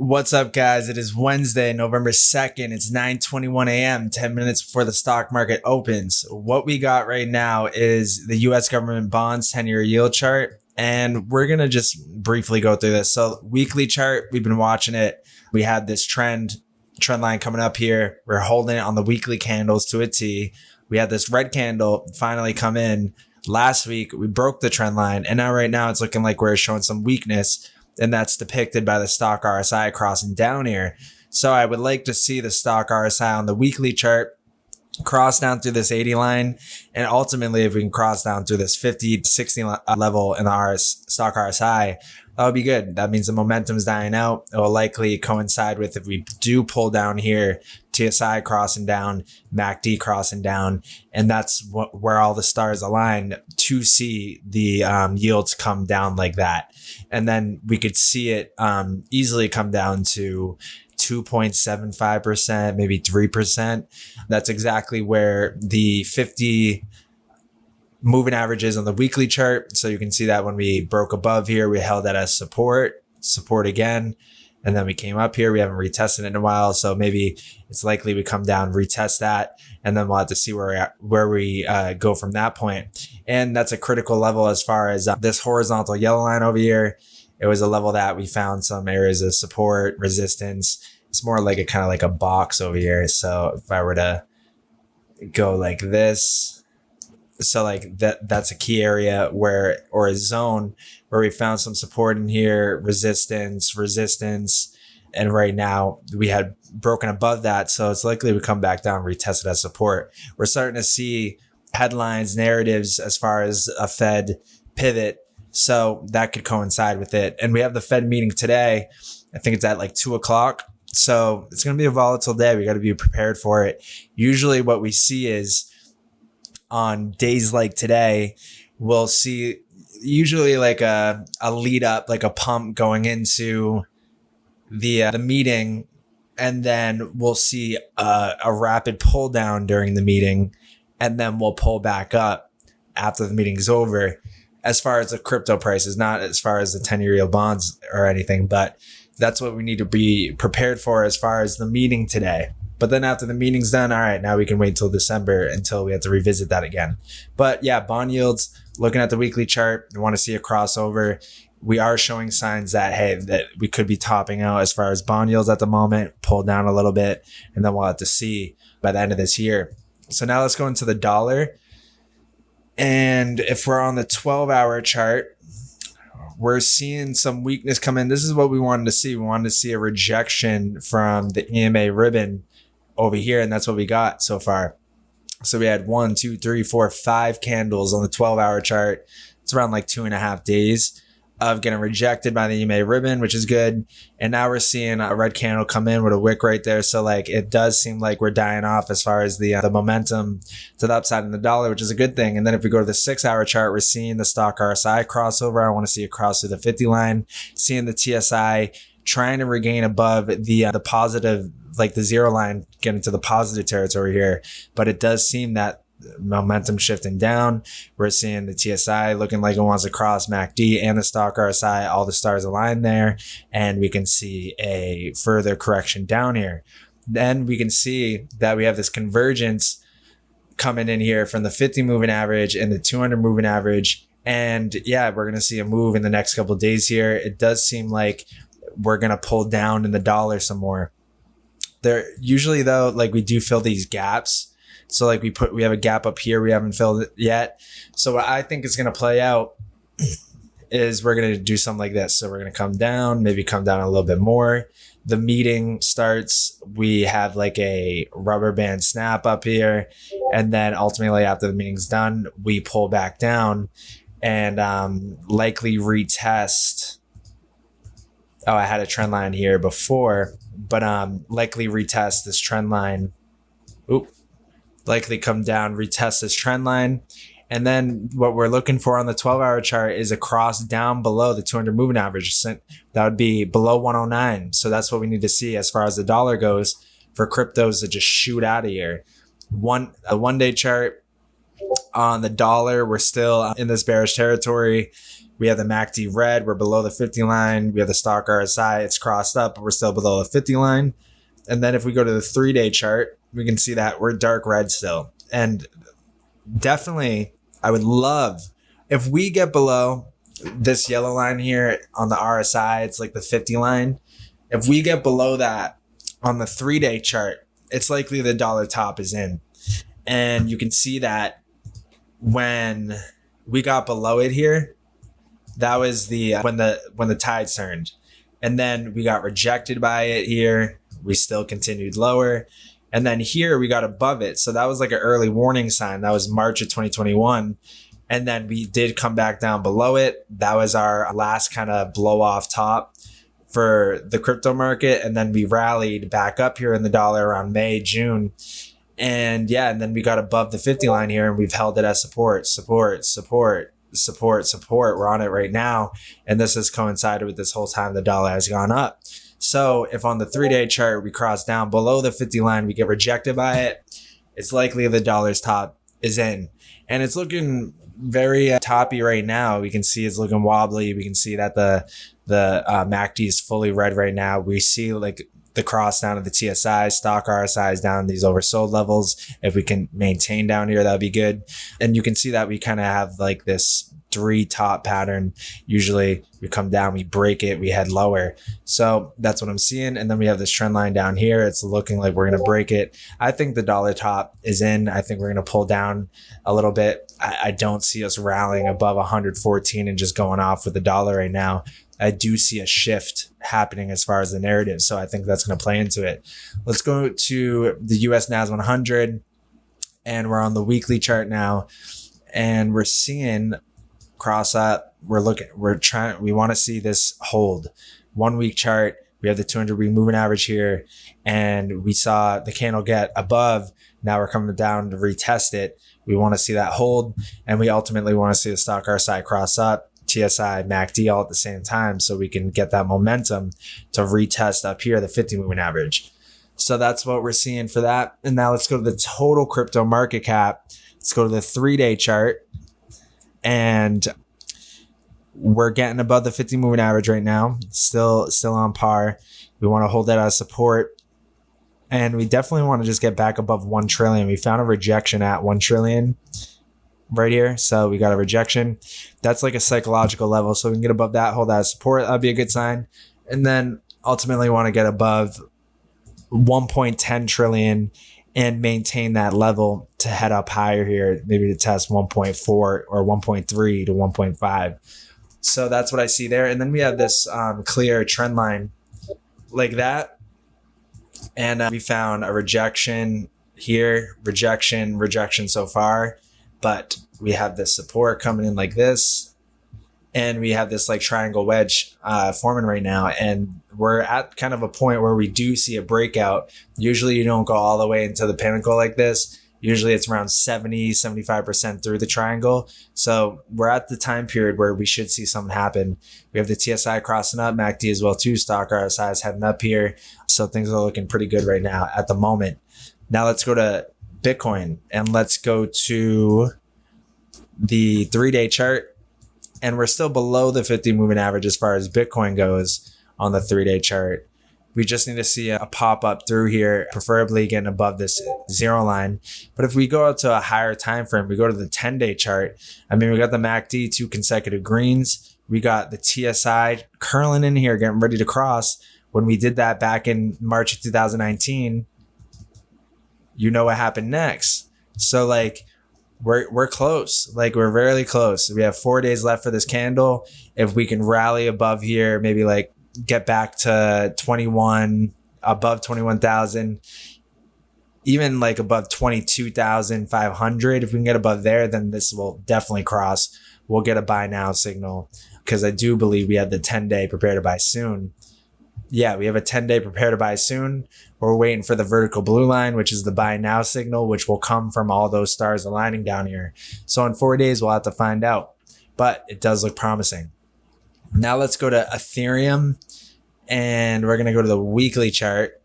What's up, guys? It is Wednesday, November 2nd. It's 9:21 a.m., 10 minutes before the stock market opens. What we got right now is the U.S. government bonds 10-year yield chart, and we're going to just briefly go through this. So weekly chart, we've been watching it. We had this trend line coming up here. We're holding it on the weekly candles to a T. We had this red candle finally come in. Last week, we broke the trend line, and now right now it's looking like we're showing some weakness. And that's depicted by the stock RSI crossing down here. So I would like to see the stock RSI on the weekly chart cross down through this 80 line. And ultimately, if we can cross down through this 50 to 60 level in the stock RSI, that would be good. That means the momentum is dying out. It will likely coincide with if we do pull down here, TSI crossing down, MACD crossing down, and that's where all the stars align to see the yields come down like that. And then we could see it easily come down to 2.75%, maybe 3%. That's exactly where the 50 moving averages on the weekly chart. So you can see that when we broke above here, we held that as support again. And then we came up here. We haven't retested it in a while. So maybe it's likely we come down, retest that, and then we'll have to see where we go from that point. And that's a critical level as far as this horizontal yellow line over here. It was a level that we found some areas of support, resistance. It's more like kind of like a box over here. So if I were to go like this, so like that's a key area or a zone where we found some support in here, resistance. And right now we had broken above that. So it's likely we come back down, retest it as support. We're starting to see headlines, narratives as far as a Fed pivot. So that could coincide with it. And we have the Fed meeting today. I think it's at like 2:00. So it's going to be a volatile day. We got to be prepared for it. Usually what we see is on days like today, we'll see usually like a lead up, like a pump going into the meeting. And then we'll see a rapid pull down during the meeting. And then we'll pull back up after the meeting's over as far as the crypto prices, not as far as the 10-year yield bonds or anything, but that's what we need to be prepared for as far as the meeting today. But then after the meeting's done, all right, now we can wait till December until we have to revisit that again. But yeah, bond yields, looking at the weekly chart, we want to see a crossover. We are showing signs that, hey, that we could be topping out as far as bond yields at the moment, pull down a little bit, and then we'll have to see by the end of this year. So now let's go into the dollar. And if we're on the 12-hour chart, we're seeing some weakness come in. This is what we wanted to see. We wanted to see a rejection from the EMA ribbon over here, and that's what we got so far. So we had 1, 2, 3, 4, 5 candles on the 12-hour chart. It's around like 2.5 days of getting rejected by the EMA ribbon, which is good. And now we're seeing a red candle come in with a wick right there. So like it does seem like we're dying off as far as the momentum to the upside in the dollar, which is a good thing. And then if we go to the 6-hour chart, we're seeing the stock RSI crossover. I want to see it cross through the 50 line, seeing the TSI trying to regain above the positive, like the 0 line, getting to the positive territory here. But it does seem that momentum shifting down. We're seeing the TSI looking like it wants to cross MACD and the stock RSI, all the stars align there, and we can see a further correction down here. Then we can see that we have this convergence coming in here from the 50 moving average and the 200 moving average. And yeah, we're going to see a move in the next couple of days here. It does seem like we're going to pull down in the dollar some more. There usually though, like we do fill these gaps. So like we have a gap up here. We haven't filled it yet. So what I think is going to play out is we're going to do something like this. So we're going to come down, maybe come down a little bit more. The meeting starts. We have like a rubber band snap up here. And then ultimately after the meeting's done, we pull back down and likely retest. Oh, I had a trend line here before, but likely retest this trend line. Likely come down, retest this trend line. And then what we're looking for on the 12-hour chart is a cross down below the 200 moving average. That would be below 109. So that's what we need to see as far as the dollar goes for cryptos to just shoot out of here. A one-day chart on the dollar, we're still in this bearish territory. We have the MACD red. We're below the 50 line. We have the stock RSI. It's crossed up, but we're still below the 50 line. And then if we go to the 3-day chart, we can see that we're dark red still. And definitely, I would love if we get below this yellow line here on the RSI, it's like the 50 line. If we get below that on the 3-day chart, it's likely the dollar top is in. And you can see that when we got below it here, that was the when the tide turned. And then we got rejected by it here. We still continued lower. And then here we got above it. So that was like an early warning sign. That was March of 2021. And then we did come back down below it. That was our last kind of blow off top for the crypto market. And then we rallied back up here in the dollar around May, June. And yeah, and then we got above the 50 line here and we've held it as support. We're on it right now. And this has coincided with this whole time the dollar has gone up. So if on the 3-day chart we cross down below the 50 line, we get rejected by it, it's likely the dollar's top is in. And it's looking very toppy right now. We can see it's looking wobbly. We can see that the MACD is fully red right now. We see like the cross down of the TSI, stock RSI is down these oversold levels. If we can maintain down here, that'd be good. And you can see that we kind of have like this 3 top pattern. Usually we come down, we break it, we head lower. So that's what I'm seeing. And then we have this trend line down here. It's looking like we're going to break it. I think the dollar top is in. I think we're going to pull down a little bit. I don't see us rallying above 114 and just going off with the dollar right now. I do see a shift happening as far as the narrative. So I think that's going to play into it. Let's go to the US NAS 100 and we're on the weekly chart now and we're seeing cross up. We want to see this hold. 1 week chart. We have the 200-week moving average here and we saw the candle get above. Now we're coming down to retest it. We want to see that hold and we ultimately want to see the stock RSI cross up. TSI, MACD all at the same time so we can get that momentum to retest up here, the 50 moving average. So that's what we're seeing for that. And now let's go to the total crypto market cap. Let's go to the 3-day chart. And we're getting above the 50 moving average right now. Still on par. We want to hold that as support. And we definitely want to just get back above 1 trillion. We found a rejection at 1 trillion. Right here. So we got a rejection. That's like a psychological level. So we can get above that, hold that as support. That'd be a good sign. And then ultimately want to get above 1.10 trillion and maintain that level to head up higher here, maybe to test 1.4 or 1.3 to 1.5. So that's what I see there. And then we have this clear trend line like that. And we found a rejection here, rejection so far. But we have this support coming in like this. And we have this like triangle wedge forming right now. And we're at kind of a point where we do see a breakout. Usually you don't go all the way into the pinnacle like this. Usually it's around 70-75% through the triangle. So we're at the time period where we should see something happen. We have the TSI crossing up, MACD as well too. Stock RSI is heading up here. So things are looking pretty good right now at the moment. Now let's go to Bitcoin and let's go to the 3-day chart. And we're still below the 50 moving average as far as Bitcoin goes on the 3-day chart. We just need to see a pop up through here, preferably getting above this 0 line. But if we go out to a higher time frame, we go to the 10-day chart. I mean, we got the MACD, 2 consecutive greens. We got the TSI curling in here, getting ready to cross. When we did that back in March of 2019, you know what happened next. So like we're close. Like we're very close. We have 4 days left for this candle. If we can rally above here, maybe like get back to 21, above 21,000, even like above 22,500. If we can get above there, then this will definitely cross. We'll get a buy now signal because I do believe we have the 10-day prepare to buy soon. Yeah, we have a 10-day prepare to buy soon. We're waiting for the vertical blue line, which is the buy now signal, which will come from all those stars aligning down here. So in 4 days, we'll have to find out, but it does look promising. Now let's go to Ethereum and we're going to go to the weekly chart.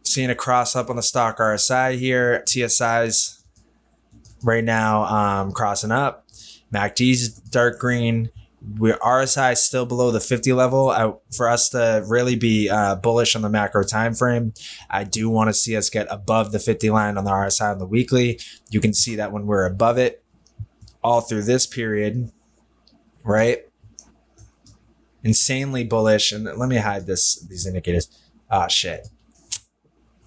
Seeing a cross up on the stock RSI here, TSI's right now crossing up. MACD's dark green. RSI is still below the 50 level. For us to really be bullish on the macro time frame, I do want to see us get above the 50 line on the RSI on the weekly. You can see that when we're above it all through this period, right? Insanely bullish. And let me hide these indicators. Ah, shit.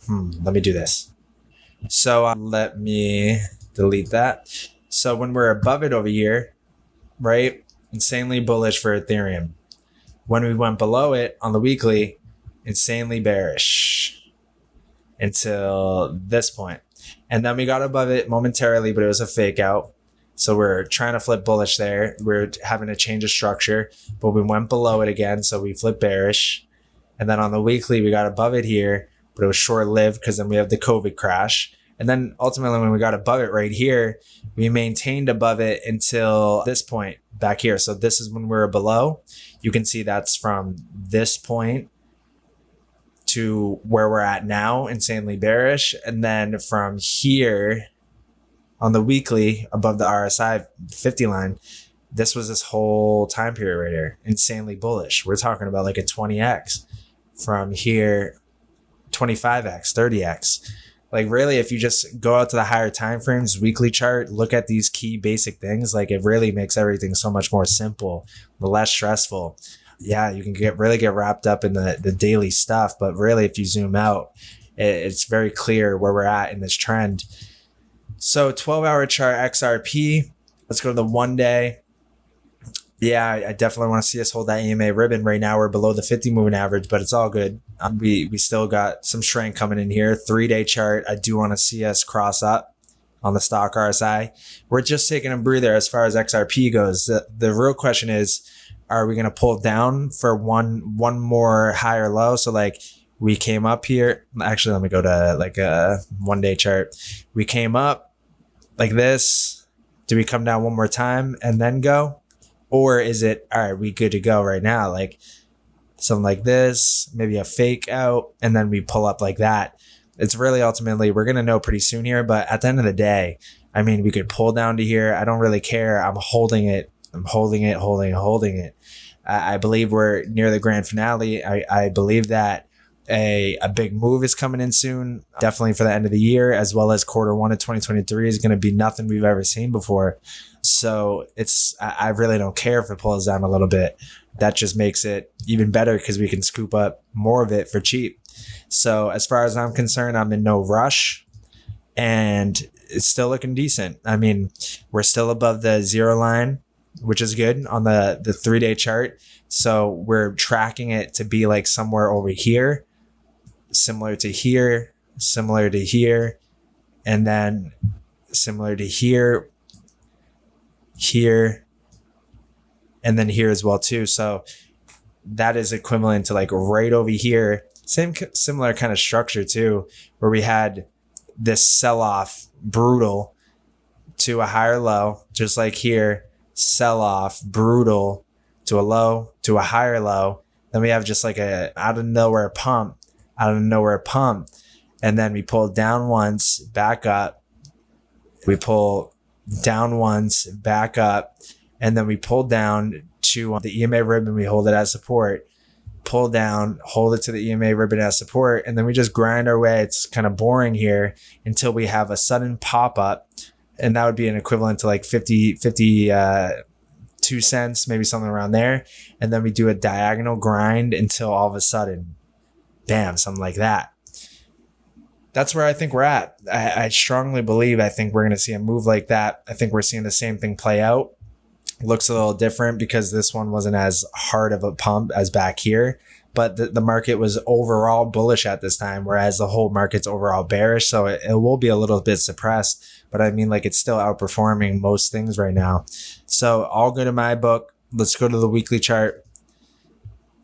Let me do this. So let me delete that. So when we're above it over here, right? Insanely bullish for Ethereum. When we went below it on the weekly, insanely bearish until this point. And then we got above it momentarily, but it was a fake out. So we're trying to flip bullish there. We're having a change of structure, but we went below it again. So we flipped bearish. And then on the weekly, we got above it here, but it was short lived because then we have the COVID crash. And then ultimately when we got above it right here, we maintained above it until this point back here. So this is when we were below. You can see that's from this point to where we're at now, insanely bearish. And then from here on the weekly above the RSI 50 line, this was this whole time period right here, insanely bullish. We're talking about like a 20x from here, 25x, 30x. Like really, if you just go out to the higher time frames, weekly chart, look at these key basic things, like it really makes everything so much more simple, less stressful. Yeah, you can really get wrapped up in the daily stuff, but really if you zoom out, it's very clear where we're at in this trend. So 12-hour chart XRP, let's go to the 1 day. Yeah, I definitely want to see us hold that EMA ribbon. Right now we're below the 50 moving average, but it's all good. We still got some strength coming in here. 3-day chart, I do want to see us cross up on the stock RSI. We're just taking a breather as far as XRP goes. The real question is, are we going to pull down for one more higher low? So like we came up here. Actually, let me go to like a 1-day chart. We came up like this. Do we come down one more time and then go? Or is it, all right, we good to go right now? Like something like this, maybe a fake out, and then we pull up like that. It's really ultimately, we're going to know pretty soon here. But at the end of the day, I mean, we could pull down to here. I don't really care. I'm holding it. I'm holding it. I believe we're near the grand finale. I believe that a big move is coming in soon, definitely for the end of the year, as well as Q1 of 2023 is going to be nothing we've ever seen before. So I really don't care if it pulls down a little bit. That just makes it even better because we can scoop up more of it for cheap. So as far as I'm concerned, I'm in no rush and it's still looking decent. I mean, we're still above the 0 line, which is good on the 3-day chart. So we're tracking it to be like somewhere over here, similar to here, and then similar to here, and then here as well too. So that is equivalent to like right over here, similar kind of structure too, where we had this sell-off brutal to a higher low, just like here, sell-off brutal to a low, to a higher low. Then we have just like a out of nowhere pump, and then we pull down once, back up. We pull down once, back up, and then we pull down to the EMA ribbon. We hold it as support, pull down, hold it to the EMA ribbon as support, and then we just grind our way. It's kind of boring here until we have a sudden pop up, and that would be an equivalent to like 52 cents, maybe something around there. And then we do a diagonal grind until all of a sudden, bam, something like that. That's where I think we're at. I strongly believe, I think we're going to see a move like that. I think we're seeing the same thing play out. Looks a little different because this one wasn't as hard of a pump as back here, but the market was overall bullish at this time, whereas the whole market's overall bearish. So it will be a little bit suppressed, but I mean, like it's still outperforming most things right now. So all good in my book. Let's go to the weekly chart.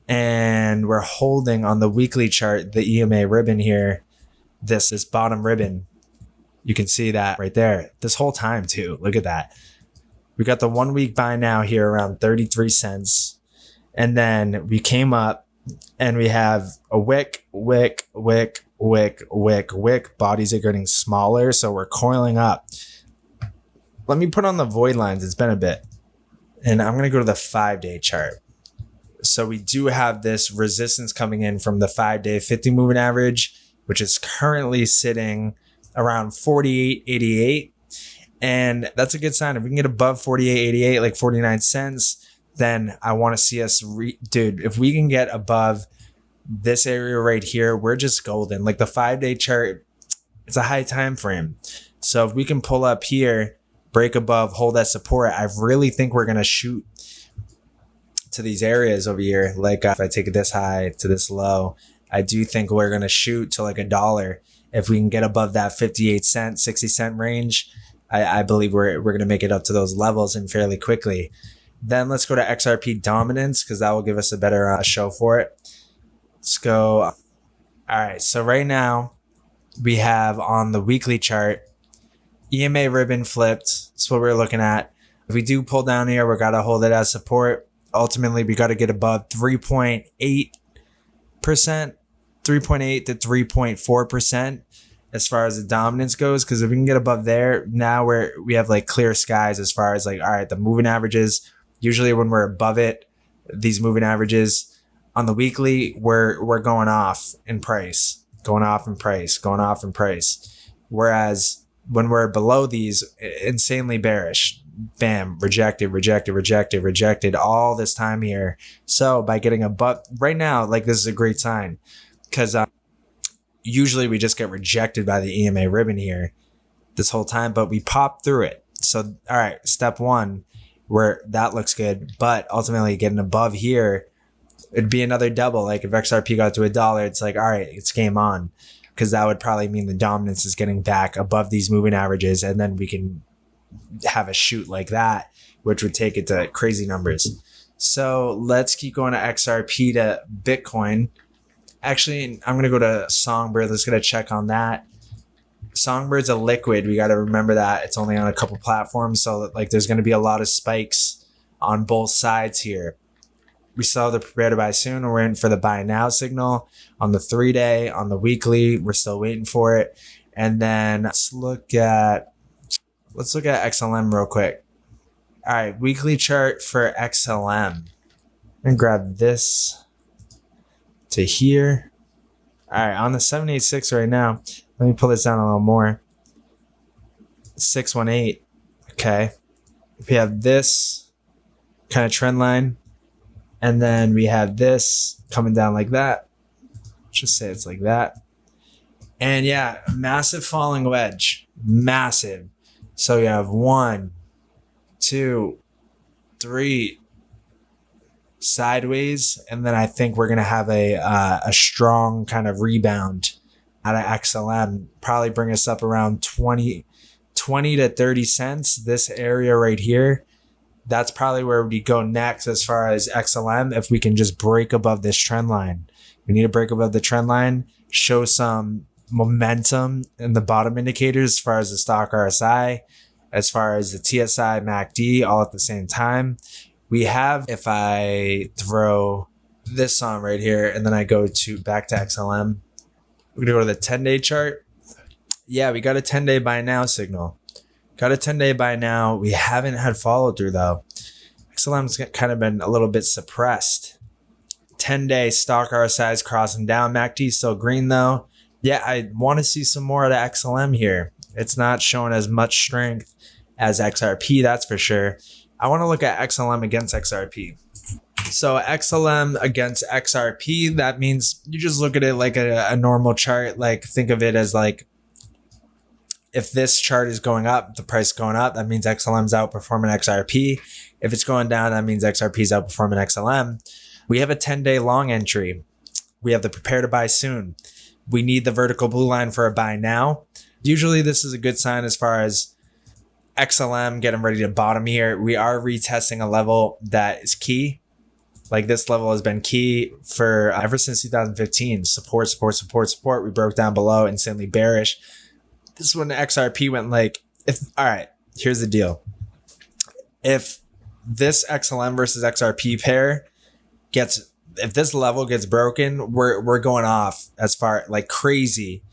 And we're holding on the weekly chart, the EMA ribbon here, this bottom ribbon. You can see that right there this whole time too. Look at that. We got the 1 week buy now here around 33 cents. And then we came up and we have a wick. Bodies are getting smaller. So we're coiling up. Let me put on the void lines. It's been a bit. And I'm going to go to the 5-day chart. So we do have this resistance coming in from the 5-day 50 moving average, which is currently sitting around 48.88. And that's a good sign. If we can get above 48.88, like 49 cents, then I want to see us, dude, if we can get above this area right here, we're just golden. Like the 5-day chart, it's a high time frame. So if we can pull up here, break above, hold that support, I really think we're going to shoot to these areas over here. Like if I take it this high to this low, I do think we're going to shoot to like $1. If we can get above that 58 cent, 60 cent range, I believe we're going to make it up to those levels and fairly quickly. Then let's go to XRP dominance, because that will give us a better show for it. Let's go. All right. So right now we have on the weekly chart, EMA ribbon flipped. That's what we're looking at. If we do pull down here, we got to hold it as support. Ultimately, we got to get above 3.8%, 3.8 to 3.4% as far as the dominance goes. Because if we can get above there, now we have like clear skies as far as like, all right, the moving averages, usually when we're above it, these moving averages on the weekly, we're going off in price, going off in price. Whereas when we're below these, insanely bearish. Bam, rejected all this time here. So by getting above right now, like this is a great sign, because usually we just get rejected by the EMA ribbon here this whole time, but we pop through it. So, all right, step one, where that looks good, but ultimately getting above here, it'd be another double. Like if XRP got to $1, it's like, all right, it's game on, because that would probably mean the dominance is getting back above these moving averages, and then we can have a shoot like that, which would take it to crazy numbers. So let's keep going to XRP to Bitcoin. Actually, I'm going to go to Songbird. Let's get a check on that. Songbird's a liquid. We got to remember that it's only on a couple platforms. So like there's going to be a lot of spikes on both sides here. We saw the prepare to buy soon. We're in for the buy now signal on the 3-day, on the weekly. We're still waiting for it. And then let's look at XLM real quick. All right, weekly chart for XLM. And grab this to here. All right, on the 786 right now. Let me pull this down a little more. 618. Okay. We have this kind of trend line. And then we have this coming down like that. Just say it's like that. And yeah, massive falling wedge. Massive. So you have 1, 2, 3 sideways, and then I think we're gonna have a strong kind of rebound out of XLM. Probably bring us up around 20 to 30 cents. This area right here, that's probably where we go next as far as XLM. If we can just break above this trend line, we need to break above the trend line, show some momentum in the bottom indicators as far as the stock RSI, as far as the TSI, MACD, all at the same time. We have, if I throw this on right here and then I go back to XLM, we're gonna go to the 10-day chart. Yeah, we got a 10-day buy now signal. Got a 10-day buy now. We haven't had follow through though. XLM's kind of been a little bit suppressed. 10-day stock RSI is crossing down. MACD still green though. Yeah, I want to see some more of the XLM here. It's not showing as much strength as XRP, that's for sure. I want to look at XLM against XRP. So XLM against XRP, that means you just look at it like a normal chart. Like think of it as like, if this chart is going up, the price going up, that means XLM's outperforming XRP. If it's going down, that means XRP is outperforming XLM. We have a 10-day long entry. We have the prepare to buy soon. We need the vertical blue line for a buy now. Usually this is a good sign as far as XLM getting ready to bottom here. We are retesting a level that is key. Like this level has been key for ever since 2015. Support. We broke down below, insanely bearish. This is when the XRP went like, all right, here's the deal. If this XLM versus XRP pair if this level gets broken, we're going off as far like crazy.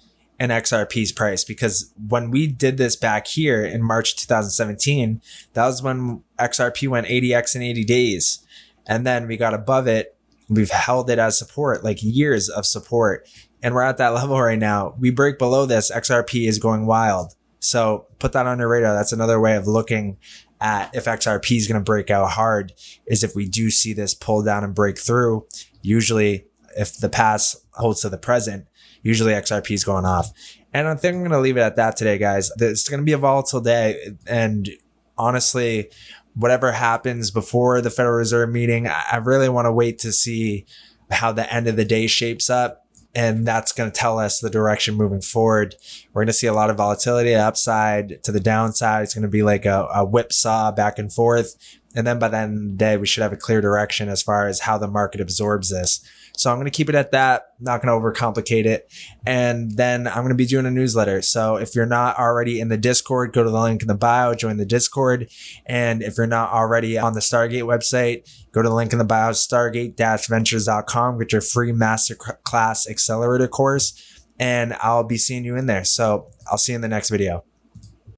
and XRP's price, because when we did this back here in March 2017, that was when XRP went 80x in 80 days. And then we got above it. We've held it as support, like years of support. And we're at that level right now. We break below this, XRP is going wild. So put that on your radar. That's another way of looking at if XRP is going to break out hard, is if we do see this pull down and break through. Usually if the past holds to the present, usually XRP is going off. And I think I'm going to leave it at that today, guys. It's going to be a volatile day. And honestly, whatever happens before the Federal Reserve meeting, I really want to wait to see how the end of the day shapes up. And that's going to tell us the direction moving forward. We're going to see a lot of volatility, upside to the downside. It's going to be like a whipsaw back and forth. And then by the end of the day, we should have a clear direction as far as how the market absorbs this. So I'm going to keep it at that, not going to overcomplicate it. And then I'm going to be doing a newsletter. So if you're not already in the Discord, go to the link in the bio, join the Discord. And if you're not already on the Stargate website, go to the link in the bio, stargate-ventures.com, get your free masterclass accelerator course. And I'll be seeing you in there. So I'll see you in the next video.